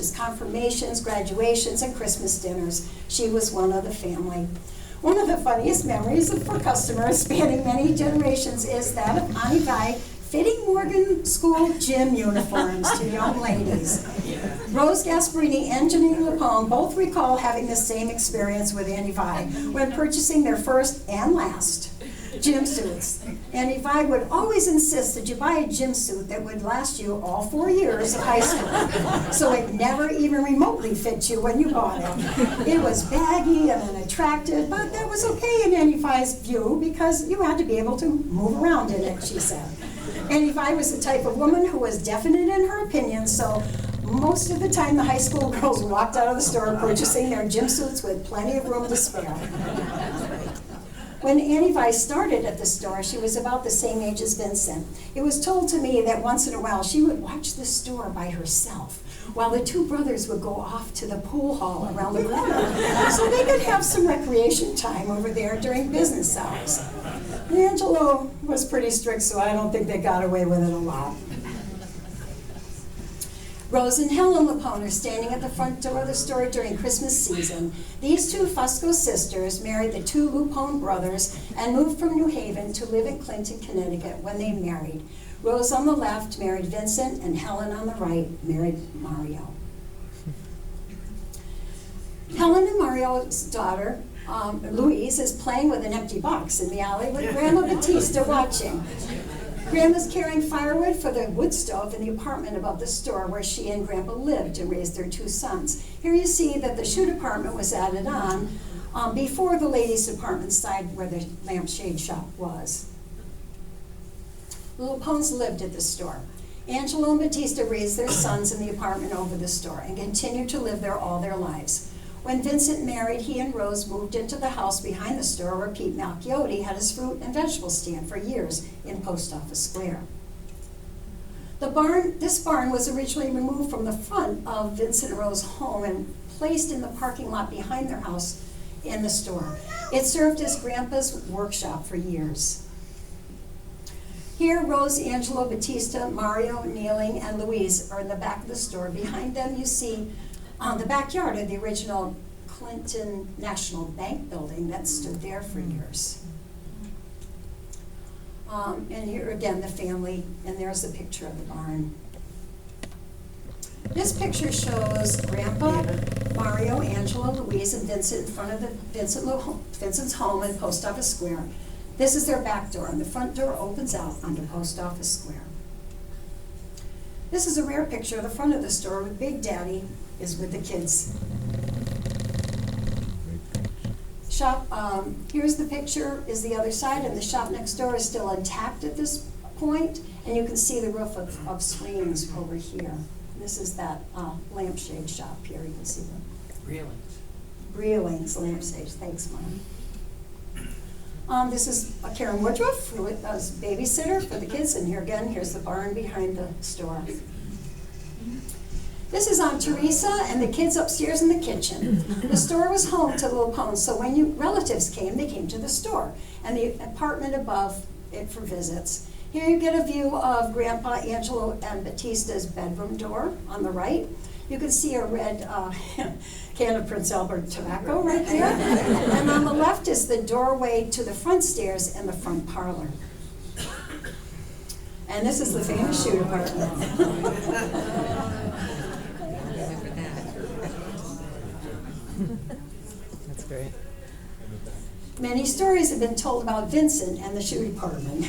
as confirmations, graduations, and Christmas dinners. She was one of the family. One of the funniest memories for customers spanning many generations is that of Annie Vi fitting Morgan School gym uniforms to young ladies. Rose Gasparini and Janine Lupone both recall having the same experience with Annie Vi when purchasing their first and last gym suits. Annie Vi would always insist that you buy a gym suit that would last you all 4 years of high school, so it never even remotely fit you when you bought it. It was baggy and unattractive, but that was okay in Annie Vi's view because you had to be able to move around in it, she said. Annie Vi was the type of woman who was definite in her opinion, so most of the time the high school girls walked out of the store purchasing their gym suits with plenty of room to spare. When Annie Vi started at the store, she was about the same age as Vincent. It was told to me that once in a while she would watch the store by herself while the two brothers would go off to the pool hall around the corner so they could have some recreation time over there during business hours. Angelo was pretty strict, so I don't think they got away with it a lot. Rose and Helen Lupone are standing at the front door of the store during Christmas season. These two Fusco sisters married the two Lupone brothers and moved from New Haven to live in Clinton, Connecticut when they married. Rose on the left married Vincent, and Helen on the right married Mario. Helen and Mario's daughter, Louise, is playing with an empty box in the alley with Grandma Batista watching. Grandma's carrying firewood for the wood stove in the apartment above the store where she and Grandpa lived and raised their two sons. Here you see that the shoe department was added on before the ladies' department side where the lampshade shop was. The Lupones lived at the store. Angelo and Batista raised their sons in the apartment over the store and continued to live there all their lives. When Vincent married, he and Rose moved into the house behind the store where Pete Malchiotti had his fruit and vegetable stand for years in Post Office Square. This barn was originally removed from the front of Vincent and Rose's home and placed in the parking lot behind their house in the store. It served as Grandpa's workshop for years. Here, Rose, Angelo, Batista, Mario, Kneeling, and Louise are in the back of the store. Behind them, you see the backyard of the original Clinton National Bank building that stood there for years. And here again, the family, and there's a picture of the barn. This picture shows Grandpa, Mario, Angelo, Louise, and Vincent in front of Vincent's home in Post Office Square. This is their back door, and the front door opens out onto Post Office Square. This is a rare picture of the front of the store with Big Daddy is with the kids. Shop, here's the picture, is the other side, and the shop next door is still intact at this point, and you can see the roof of screens over here. This is that lampshade shop here, you can see them. Breeling's lampshade, thanks, Mom. This is Karen Woodruff, who was babysitter for the kids, and here again, here's the barn behind the store. This is Aunt Teresa and the kids upstairs in the kitchen. The store was home to the Lupones, so when relatives came, they came to the store, and the apartment above it for visits. Here you get a view of Grandpa, Angelo, and Batista's bedroom door on the right. You can see a red can of Prince Albert tobacco right there. And on the left is the doorway to the front stairs and the front parlor. And this is the famous shoe department. That's great. Many stories have been told about Vincent and the shoe department.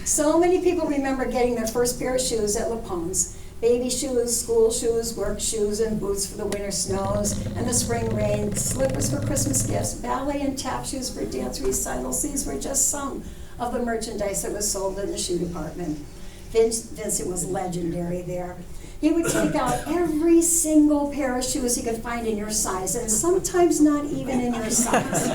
So many people remember getting their first pair of shoes at Lupone's. Baby shoes, school shoes, work shoes, and boots for the winter snows and the spring rain, slippers for Christmas gifts, ballet and tap shoes for dance recitals. These were just some of the merchandise that was sold in the shoe department. Vincent was legendary there. He would take out every single pair of shoes he could find in your size, and sometimes not even in your size,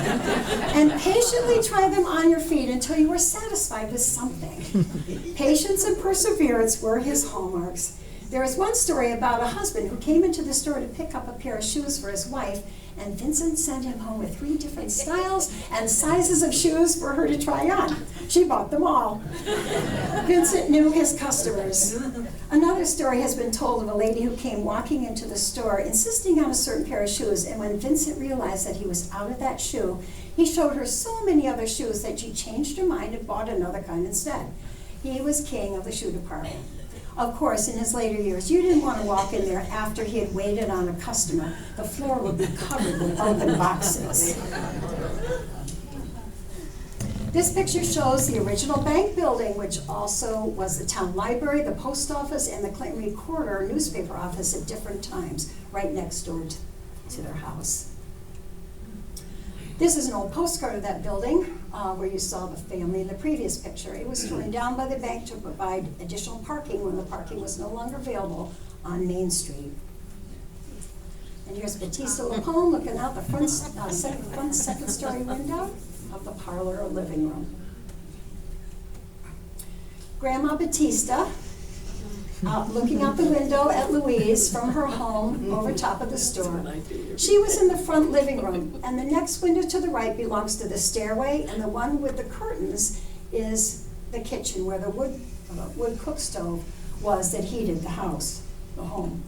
and patiently try them on your feet until you were satisfied with something. Patience and perseverance were his hallmarks. There is one story about a husband who came into the store to pick up a pair of shoes for his wife, and Vincent sent him home with 3 different styles and sizes of shoes for her to try on. She bought them all. Vincent knew his customers. Another story has been told of a lady who came walking into the store insisting on a certain pair of shoes, and when Vincent realized that he was out of that shoe, he showed her so many other shoes that she changed her mind and bought another kind instead. He was king of the shoe department. Of course, in his later years, you didn't want to walk in there after he had waited on a customer. The floor would be covered with open boxes. This picture shows the original bank building, which also was the town library, the post office, and the Clinton Recorder newspaper office at different times, right next door to their house. This is an old postcard of that building where you saw the family in the previous picture. It was torn down by the bank to provide additional parking when the parking was no longer available on Main Street. And here's Batista Lupone looking out the front second story window of the parlor or living room. Grandma Batista looking out the window at Louise from her home over top of the store. She was in the front living room, and the next window to the right belongs to the stairway, and the one with the curtains is the kitchen where the wood cook stove was that heated the house, the home.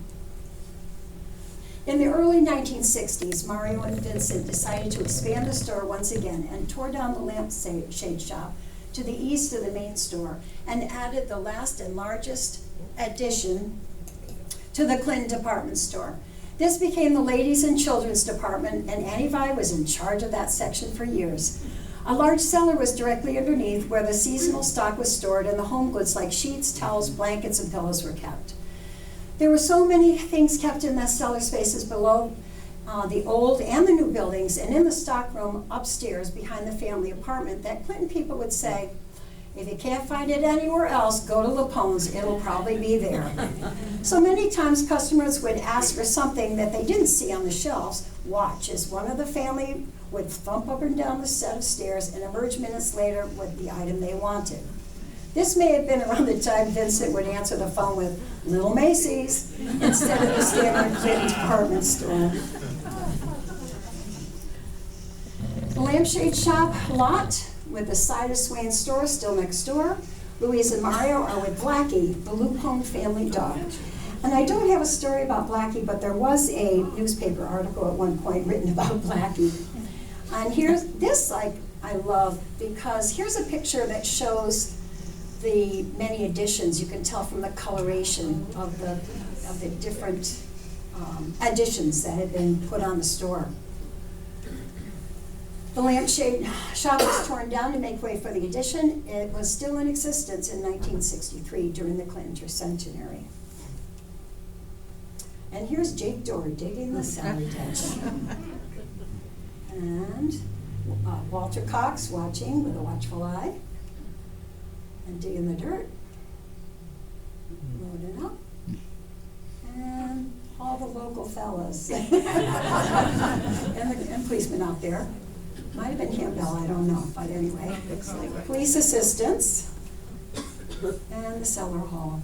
In the early 1960s, Mario and Vincent decided to expand the store once again and tore down the lampshade shop to the east of the main store and added the last and largest addition to the Clinton department store. This became the ladies and children's department, and Annie Vi was in charge of that section for years. A large cellar was directly underneath where the seasonal stock was stored and the home goods like sheets, towels, blankets, and pillows were kept. There were so many things kept in that cellar spaces below the old and the new buildings and in the stockroom upstairs behind the family apartment that Clinton people would say, if you can't find it anywhere else, go to Lupone's, it'll probably be there. So many times customers would ask for something that they didn't see on the shelves. Watch as one of the family would thump up and down the set of stairs and emerge minutes later with the item they wanted. This may have been around the time Vincent would answer the phone with Little Macy's instead of the standard Clinton department store. The lampshade shop lot with the side of Swain's store still next door. Louise and Mario are with Blackie, the Lupone family dog. And I don't have a story about Blackie, but there was a newspaper article at one point written about Blackie. And here's this, I love, because here's a picture that shows the many additions. You can tell from the coloration of the different additions that had been put on the store. The lampshade shop was torn down to make way for the addition. It was still in existence in 1963 during the Clinton centenary. And here's Jake Dory digging the cellar ditch. And Walter Cox watching with a watchful eye and digging the dirt, loading up, and all the local fellas and policemen out there. Might have been Campbell, I don't know, but anyway. Police assistants and the cellar hall.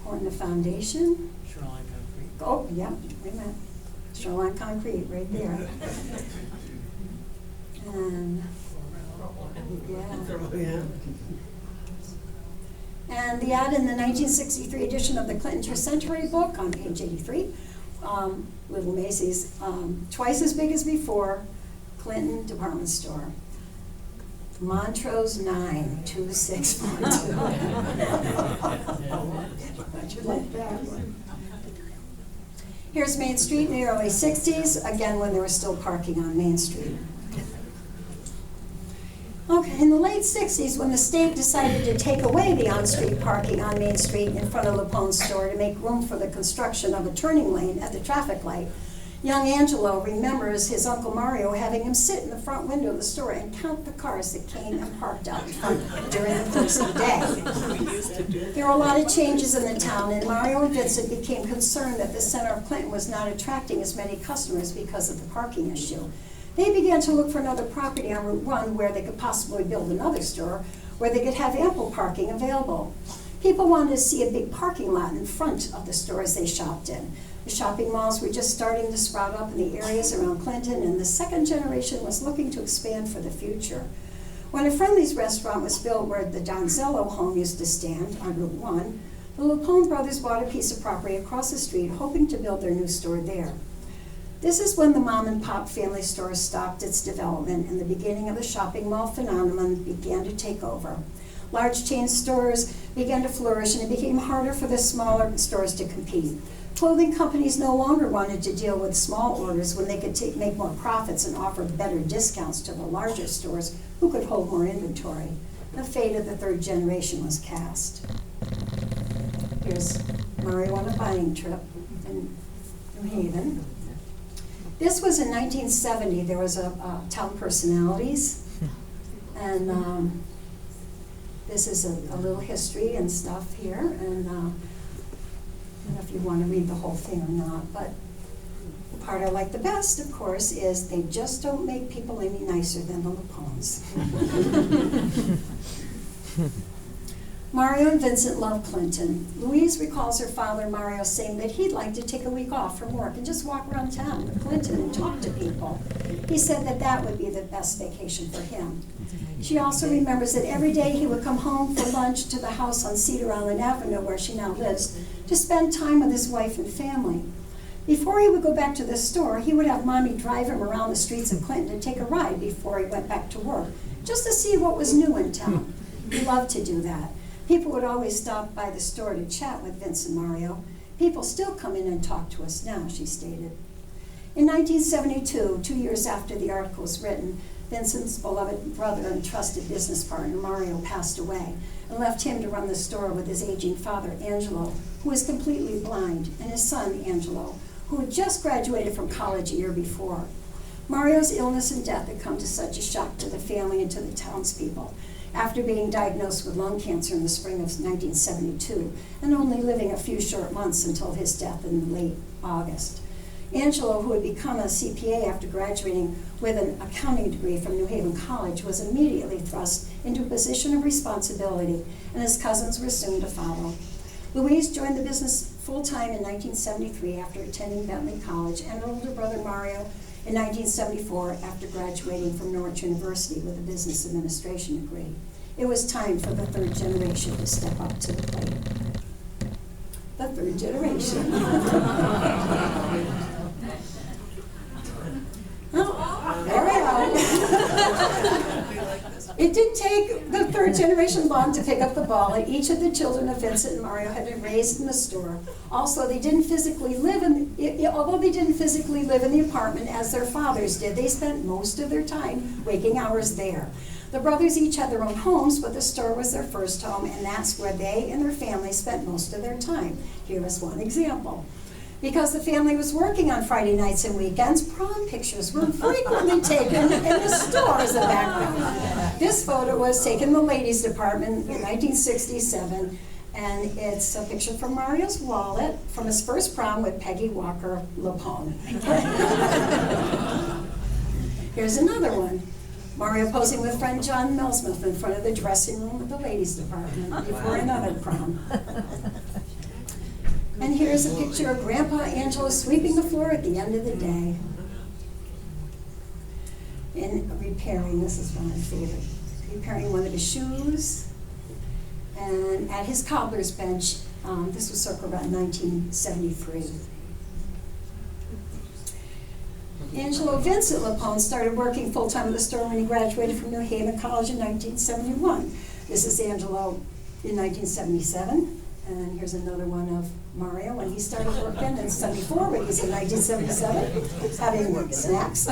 Pouring the foundation. Shoreline concrete. Oh, yeah, wait a minute. Shoreline concrete right there. And, yeah. And the ad in the 1963 edition of the Clinton Tercentenary book on page 83, Little Macy's, twice as big as before, Clinton department store. Montrose 92642. How'd you like that one? Here's Main Street in the early 60s, again when there was still parking on Main Street. Okay, in the late 60s, when the state decided to take away the on-street parking on Main Street in front of Lupone's store to make room for the construction of a turning lane at the traffic light, young Angelo remembers his Uncle Mario having him sit in the front window of the store and count the cars that came and parked out in front during the course of the day. There were a lot of changes in the town, and Mario and Vincent became concerned that the center of Clinton was not attracting as many customers because of the parking issue. They began to look for another property on Route 1 where they could possibly build another store, where they could have ample parking available. People wanted to see a big parking lot in front of the stores they shopped in. The shopping malls were just starting to sprout up in the areas around Clinton, and the second generation was looking to expand for the future. When a Friendly's restaurant was built where the Donzello home used to stand on Route 1, the Lupone brothers bought a piece of property across the street, hoping to build their new store there. This is when the mom-and-pop family store stopped its development and the beginning of the shopping mall phenomenon began to take over. Large chain stores began to flourish, and it became harder for the smaller stores to compete. Clothing companies no longer wanted to deal with small orders when they could make more profits and offer better discounts to the larger stores who could hold more inventory. The fate of the third generation was cast. Here's Mario on a buying trip in New Haven. This was in 1970. There was a Town Personalities, and this is a little history and stuff here, and I don't know if you want to read the whole thing or not, but the part I like the best, of course, is they just don't make people any nicer than the Lupones. Mario and Vincent love Clinton. Louise recalls her father, Mario, saying that he'd like to take a week off from work and just walk around town with Clinton and talk to people. He said that that would be the best vacation for him. She also remembers that every day he would come home for lunch to the house on Cedar Island Avenue, where she now lives, to spend time with his wife and family. Before he would go back to the store, he would have Mommy drive him around the streets of Clinton and take a ride before he went back to work, just to see what was new in town. He loved to do that. People would always stop by the store to chat with Vince and Mario. People still come in and talk to us now, she stated. In 1972, 2 years after the article was written, Vincent's beloved brother and trusted business partner, Mario, passed away and left him to run the store with his aging father, Angelo, who was completely blind, and his son, Angelo, who had just graduated from college a year before. Mario's illness and death had come to such a shock to the family and to the townspeople, after being diagnosed with lung cancer in the spring of 1972, and only living a few short months until his death in late August. Angelo, who had become a CPA after graduating with an accounting degree from New Haven College, was immediately thrust into a position of responsibility, and his cousins were soon to follow. Louise joined the business full-time in 1973 after attending Bentley College, and her older brother Mario in 1974 after graduating from Norwich University with a business administration degree. It was time for the third generation to step up to the plate. The third generation. Oh, there we go. It didn't take the third generation long to pick up the ball, and each of the children of Vincent and Mario had been raised in the store. Also, they didn't physically live although they didn't physically live in the apartment as their fathers did, they spent most of their time waking hours there. The brothers each had their own homes, but the store was their first home, and that's where they and their family spent most of their time. Here is one example. Because the family was working on Friday nights and weekends, prom pictures were frequently taken in the store as a background. This photo was taken in the ladies' department in 1967, and it's a picture from Mario's wallet from his first prom with Peggy Walker Lupone. Here's another one. Mario posing with friend John Millsmith in front of the dressing room of the ladies' department before another prom. And here's a picture of Grandpa Angelo sweeping the floor at the end of the day. And repairing, this is one of my favorites, repairing one of his shoes. And at his cobbler's bench, this was circa around 1973. Angelo Vincent Lupone started working full-time at the store when he graduated from New Haven College in 1971. This is Angelo in 1977. And here's another one of Mario when he started working in 74, but he's in 1977, having snacks.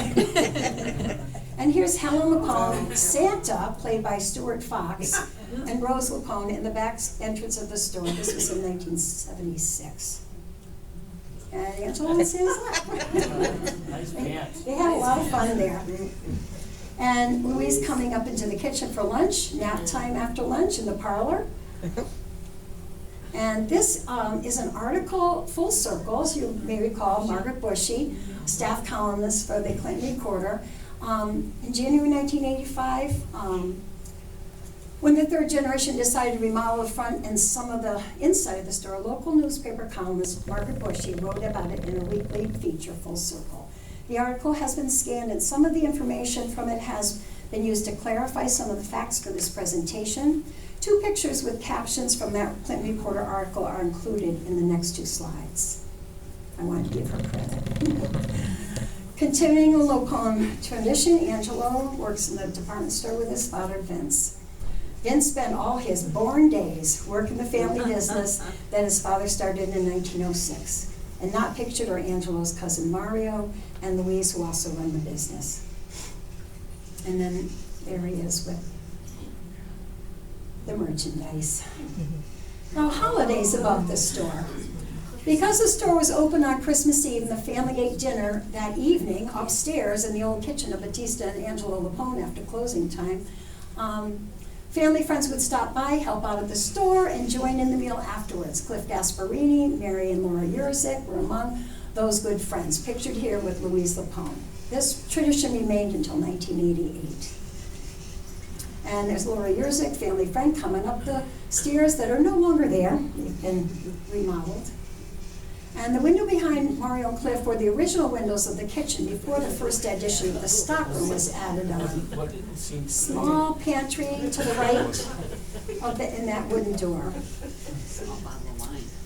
And here's Helen Lupone, Santa, played by Stuart Fox, and Rose Lupone in the back entrance of the store. This was in 1976. And Angelo and Santa's left. They had a lot of fun there. And Louise coming up into the kitchen for lunch, nap time after lunch in the parlor. And this is an article, full circle, as you may recall, Margaret Bushy, staff columnist for the Clinton Recorder. In January 1985, when the third generation decided to remodel the front and some of the inside of the store, local newspaper columnist Margaret Bushy wrote about it in a weekly feature, Full Circle. The article has been scanned, and some of the information from it has been used to clarify some of the facts for this presentation. 2 pictures with captions from that Clinton Reporter article are included in the next 2 slides. I want to give her credit. Continuing the Lupone tradition, Angelo works in the department store with his father, Vince. Vince spent all his born days working the family business that his father started in 1906. And not pictured are Angelo's cousin Mario and Louise, who also run the business. And then there he is with the merchandise. Now, holidays above the store. Because the store was open on Christmas Eve and the family ate dinner that evening upstairs in the old kitchen of Batista and Angelo Lupone after closing time, family friends would stop by, help out at the store, and join in the meal afterwards. Cliff Gasparini, Mary and Laura Yurzik were among those good friends, pictured here with Louise Lupone. This tradition remained until 1988. And there's Laura Yurzik, family friend, coming up the stairs that are no longer there. They've been remodeled. And the window behind Mario and Cliff were the original windows of the kitchen before the first addition of the stockroom was added on. Small pantry to the right of in that wooden door.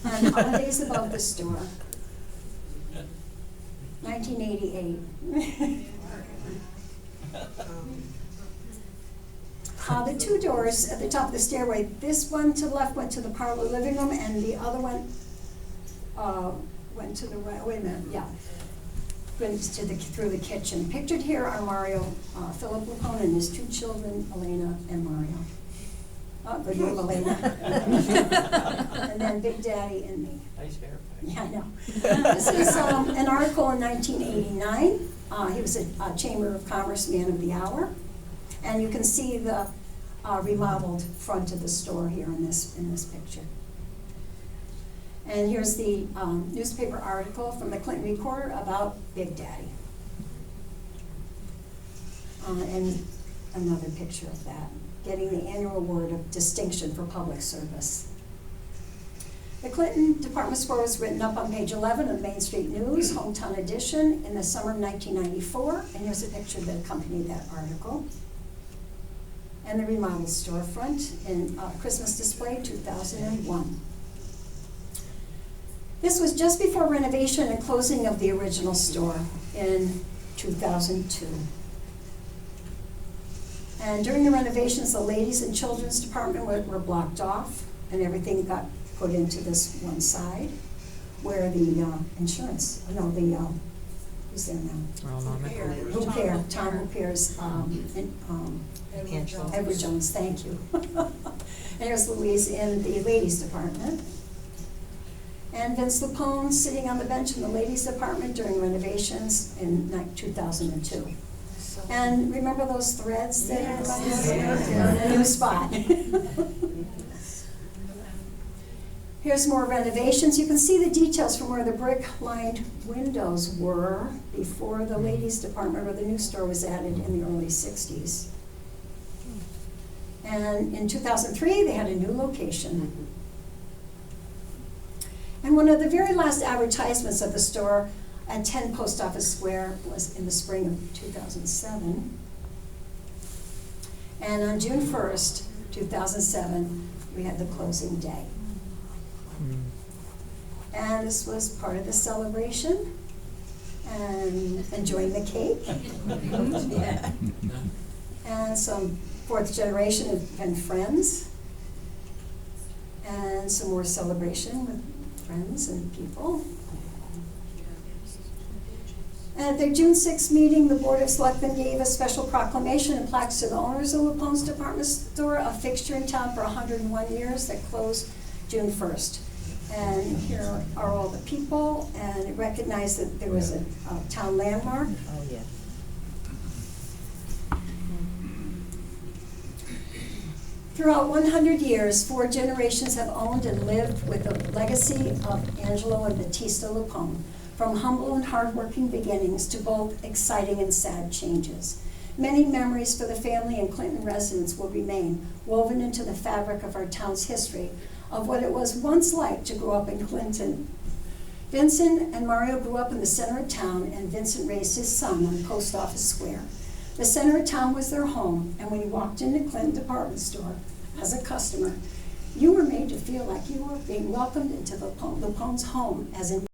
And holidays above the store. 1988. The 2 doors at the top of the stairway, this one to the left went to the parlor living room, and the other one went to the right, wait a minute, yeah. Went to through the kitchen. Pictured here are Mario, Philip Lupone and his 2 children, Elena and Mario. Oh, good name, Elena. And then Big Daddy and me. Nice haircut. Yeah, I know. This is an article in 1989. He was a Chamber of Commerce Man of the Hour. And you can see the remodeled front of the store here in this picture. And here's the newspaper article from the Clinton Reporter about Big Daddy. And another picture of that, getting the annual award of distinction for public service. The Clinton department store was written up on page 11 of Main Street News, Hometown Edition, in the summer of 1994. And here's a picture that accompanied that article. And the remodeled storefront in Christmas display 2001. This was just before renovation and closing of the original store in 2002. And during the renovations, the ladies and children's department were blocked off, and everything got put into this one side, where the insurance, no, the, who's there now? Repair, Tom Repair's, Edward Jones, thank you. And here's Louise in the ladies department. And Vince Lupone sitting on the bench in the ladies department during renovations in 2002. And remember those threads that in a new spot. Here's more renovations. You can see the details from where the brick-lined windows were before the ladies department or the new store was added in the early 60s. And in 2003, they had a new location. And one of the very last advertisements of the store at 10 Post Office Square was in the spring of 2007. And on June 1st, 2007, we had the closing day. And this was part of the celebration and enjoying the cake. Yeah. And some 4th generation and friends. And some more celebration with friends and people. At their June 6th meeting, the Board of Selectmen gave a special proclamation and plaques to the owners of Lupone's department store, a fixture in town for 101 years that closed June 1st. And here are all the people, and it recognized that there was a town landmark. Oh, yeah. Throughout 100 years, 4 generations have owned and lived with the legacy of Angelo and Batista Lupone, from humble and hardworking beginnings to both exciting and sad changes. Many memories for the family and Clinton residents will remain, woven into the fabric of our town's history, of what it was once like to grow up in Clinton. Vincent and Mario grew up in the center of town, and Vincent raised his son on Post Office Square. The center of town was their home, and when you walked into Clinton Department Store as a customer, you were made to feel like you were being welcomed into Lupone's home as an